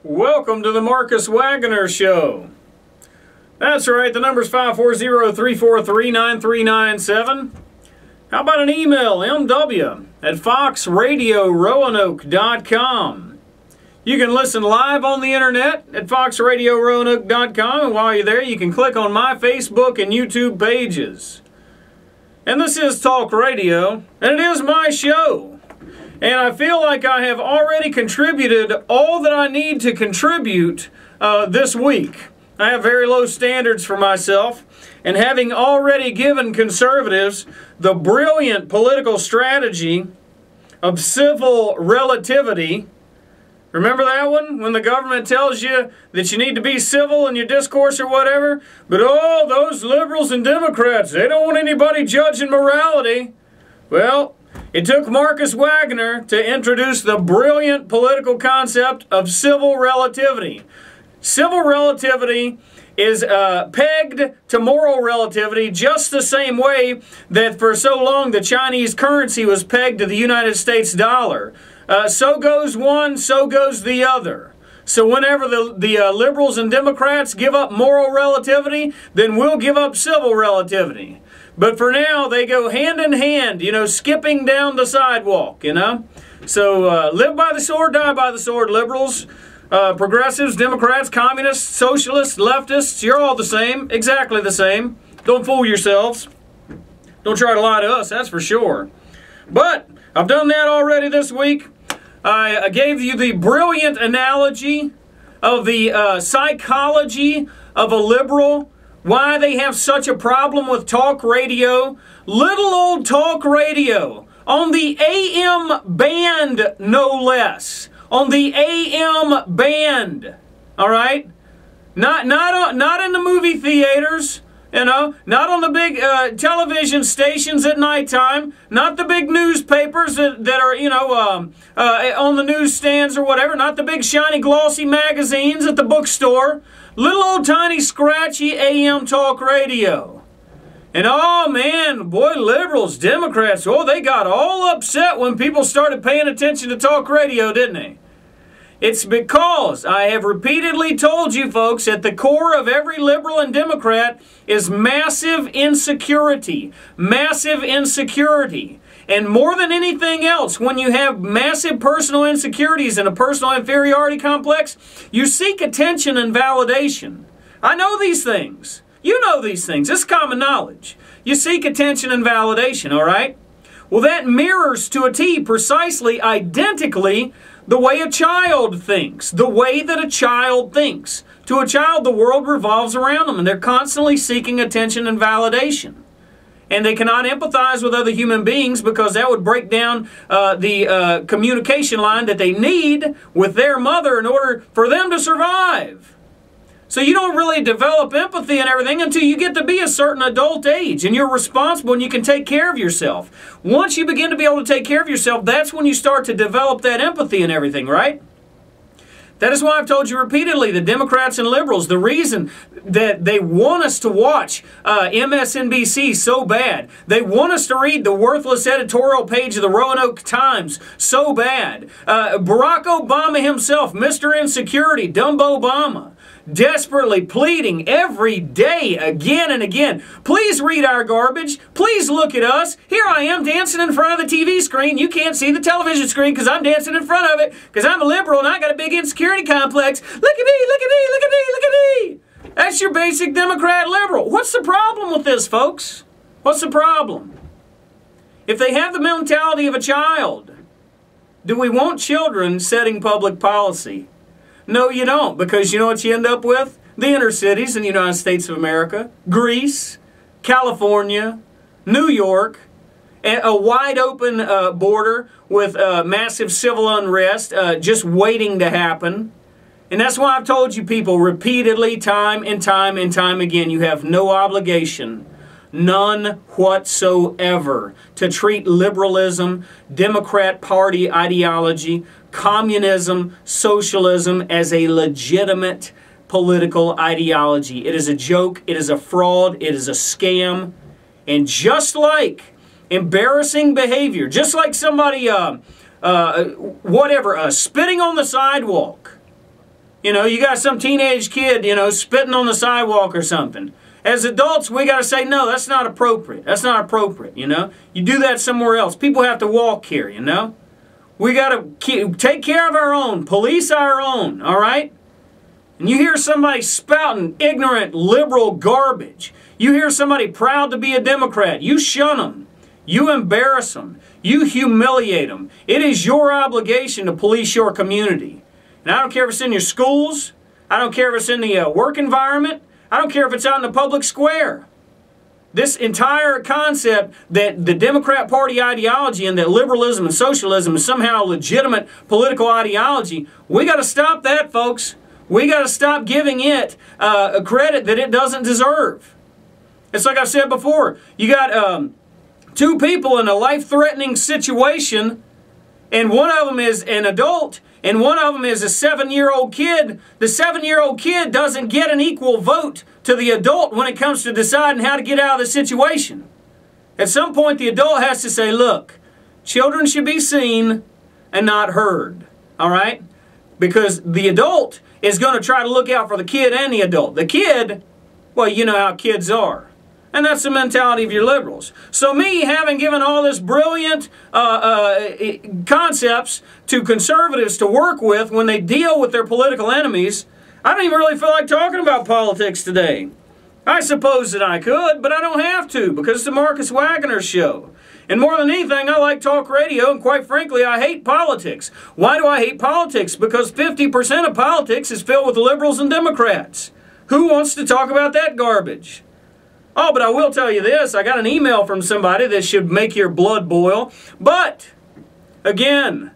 Welcome to the Marcus Wagner Show. That's right, the number's 540-343-9397. How about an email, mw@foxradioroanoke.com. You can listen live on the internet at foxradioroanoke.com, and while you're there, you can click on my Facebook and YouTube pages. And this is Talk Radio, and it is my show. And I feel like I have already contributed all that I need to contribute this week. I have very low standards for myself, and having already given conservatives the brilliant political strategy of civil relativity. Remember that one? When the government tells you that you need to be civil in your discourse or whatever, but oh, those liberals and Democrats, they don't want anybody judging morality. Well, it took Marcus Wagner to introduce the brilliant political concept of civil relativity. Civil relativity is pegged to moral relativity just the same way that for so long the Chinese currency was pegged to the United States dollar. So goes one, so goes the other. So whenever the liberals and Democrats give up moral relativity, then we'll give up civil relativity. But for now, they go hand in hand, skipping down the sidewalk, So live by the sword, die by the sword, liberals, progressives, Democrats, communists, socialists, leftists, you're all the same, exactly the same. Don't fool yourselves. Don't try to lie to us, that's for sure. But I've done that already this week. I gave you the brilliant analogy of the psychology of a liberal, why they have such a problem with talk radio. Little old talk radio on the AM band, no less. On the AM band, all right? Not in the movie theaters, not on the big television stations at nighttime, not the big newspapers that are, on the newsstands or whatever, not the big shiny glossy magazines at the bookstore. Little old tiny scratchy AM talk radio. And oh man, boy, liberals, Democrats, they got all upset when people started paying attention to talk radio, didn't they? It's because I have repeatedly told you folks, at the core of every liberal and Democrat is massive insecurity. Massive insecurity. And more than anything else, when you have massive personal insecurities and a personal inferiority complex, you seek attention and validation. I know these things. You know these things. It's common knowledge. You seek attention and validation, all right? Well, that mirrors to a T precisely, identically, the way a child thinks. The way that a child thinks. To a child, the world revolves around them, and they're constantly seeking attention and validation. And they cannot empathize with other human beings because that would break down the communication line that they need with their mother in order for them to survive. So you don't really develop empathy and everything until you get to be a certain adult age and you're responsible and you can take care of yourself. Once you begin to be able to take care of yourself, that's when you start to develop that empathy and everything, right? That is why I've told you repeatedly, the Democrats and liberals, the reason that they want us to watch MSNBC so bad, they want us to read the worthless editorial page of the Roanoke Times so bad. Barack Obama himself, Mr. Insecurity, Dumbo Obama, desperately pleading every day, again and again, please read our garbage, please look at us, here I am dancing in front of the TV screen, you can't see the television screen because I'm dancing in front of it, because I'm a liberal and I got a big insecurity complex, look at me, look at me, look at me, look at me. That's your basic Democrat liberal. What's the problem with this, folks? What's the problem? If they have the mentality of a child, do we want children setting public policy? No, you don't, because you know what you end up with? The inner cities in the United States of America, Greece, California, New York, a wide open border with massive civil unrest just waiting to happen. And that's why I've told you people repeatedly, time and time and time again, you have no obligation, none whatsoever, to treat liberalism, Democrat Party ideology, communism, socialism as a legitimate political ideology. It is a joke, it is a fraud, it is a scam. And just like embarrassing behavior, just like somebody, spitting on the sidewalk, You know, you got some teenage kid, you know, spitting on the sidewalk or something. As adults, we got to say, no, that's not appropriate. That's not appropriate, you know. You do that somewhere else. People have to walk here, you know. We got to take care of our own, police our own, all right? And you hear somebody spouting ignorant, liberal garbage. You hear somebody proud to be a Democrat. You shun them. You embarrass them. You humiliate them. It is your obligation to police your community. And I don't care if it's in your schools. I don't care if it's in the work environment. I don't care if it's out in the public square. This entire concept that the Democrat Party ideology and that liberalism and socialism is somehow a legitimate political ideology, we got to stop that, folks. We got to stop giving it a credit that it doesn't deserve. It's like I've said before. You got two people in a life-threatening situation, and one of them is an adult, and one of them is a 7-year-old kid. The 7-year-old kid doesn't get an equal vote to the adult when it comes to deciding how to get out of the situation. At some point, the adult has to say, look, children should be seen and not heard, all right? Because the adult is going to try to look out for the kid and the adult. The kid, well, you know how kids are. And that's the mentality of your liberals. So me, having given all this brilliant concepts to conservatives to work with when they deal with their political enemies, I don't even really feel like talking about politics today. I suppose that I could, but I don't have to because it's the Marcus Wagner show. And more than anything, I like talk radio, and quite frankly, I hate politics. Why do I hate politics? Because 50% of politics is filled with liberals and Democrats. Who wants to talk about that garbage? Oh, but I will tell you this. I got an email from somebody that should make your blood boil. But, again,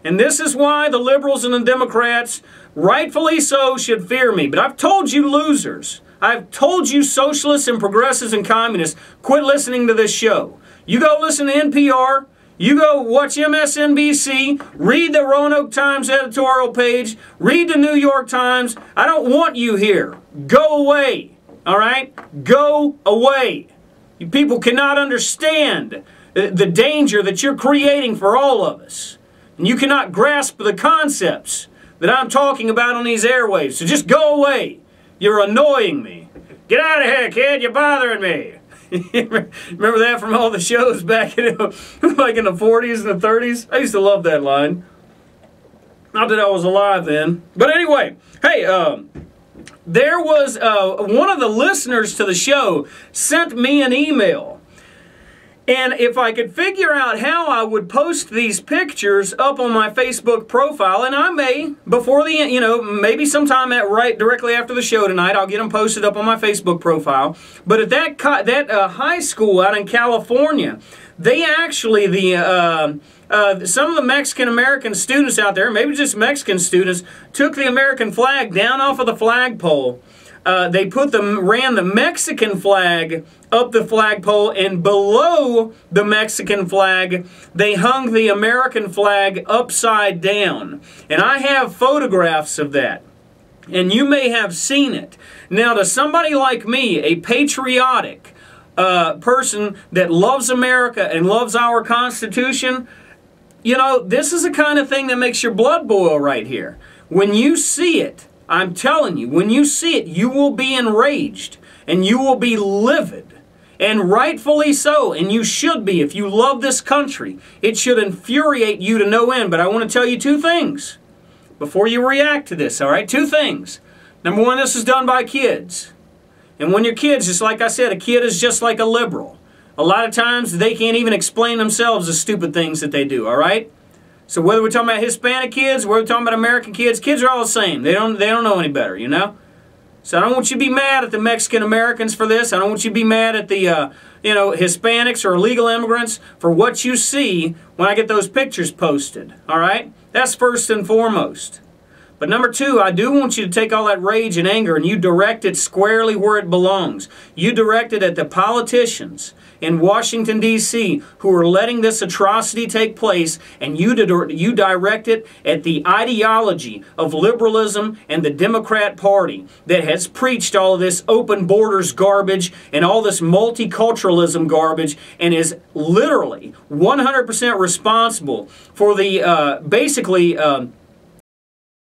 and this is why the liberals and the Democrats, rightfully so, should fear me. But I've told you losers. I've told you socialists and progressives and communists, quit listening to this show. You go listen to NPR. You go watch MSNBC. Read the Roanoke Times editorial page. Read the New York Times. I don't want you here. Go away. All right? Go away. You people cannot understand the danger that you're creating for all of us. And you cannot grasp the concepts that I'm talking about on these airwaves. So just go away. You're annoying me. Get out of here, kid. You're bothering me. Remember that from all the shows back in like in the 40s and the 30s? I used to love that line. Not that I was alive then. But anyway, hey, there was one of the listeners to the show sent me an email. And if I could figure out how I would post these pictures up on my Facebook profile, and I may, before the end, you know, maybe sometime directly after the show tonight, I'll get them posted up on my Facebook profile. But at that high school out in California, they actually, some of the Mexican-American students out there, maybe just Mexican students, took the American flag down off of the flagpole. They ran the Mexican flag up the flagpole, and below the Mexican flag, they hung the American flag upside down. And I have photographs of that. And you may have seen it. Now, to somebody like me, a patriotic person that loves America and loves our Constitution, you know, this is the kind of thing that makes your blood boil right here. When you see it, I'm telling you, when you see it, you will be enraged and you will be livid. And rightfully so, and you should be if you love this country. It should infuriate you to no end. But I want to tell you two things before you react to this, all right? Two things. Number one, this is done by kids. And when you're kids, just like I said, a kid is just like a liberal. A lot of times they can't even explain themselves the stupid things that they do, all right? So whether we're talking about Hispanic kids, whether we're talking about American kids are all the same. They don't know any better, you know? So I don't want you to be mad at the Mexican Americans for this. I don't want you to be mad at the Hispanics or illegal immigrants for what you see when I get those pictures posted, all right? That's first and foremost. But number two, I do want you to take all that rage and anger and you direct it squarely where it belongs. You direct it at the politicians in Washington, D.C. who are letting this atrocity take place, and you direct it at the ideology of liberalism and the Democrat Party that has preached all of this open borders garbage and all this multiculturalism garbage and is literally 100% responsible for the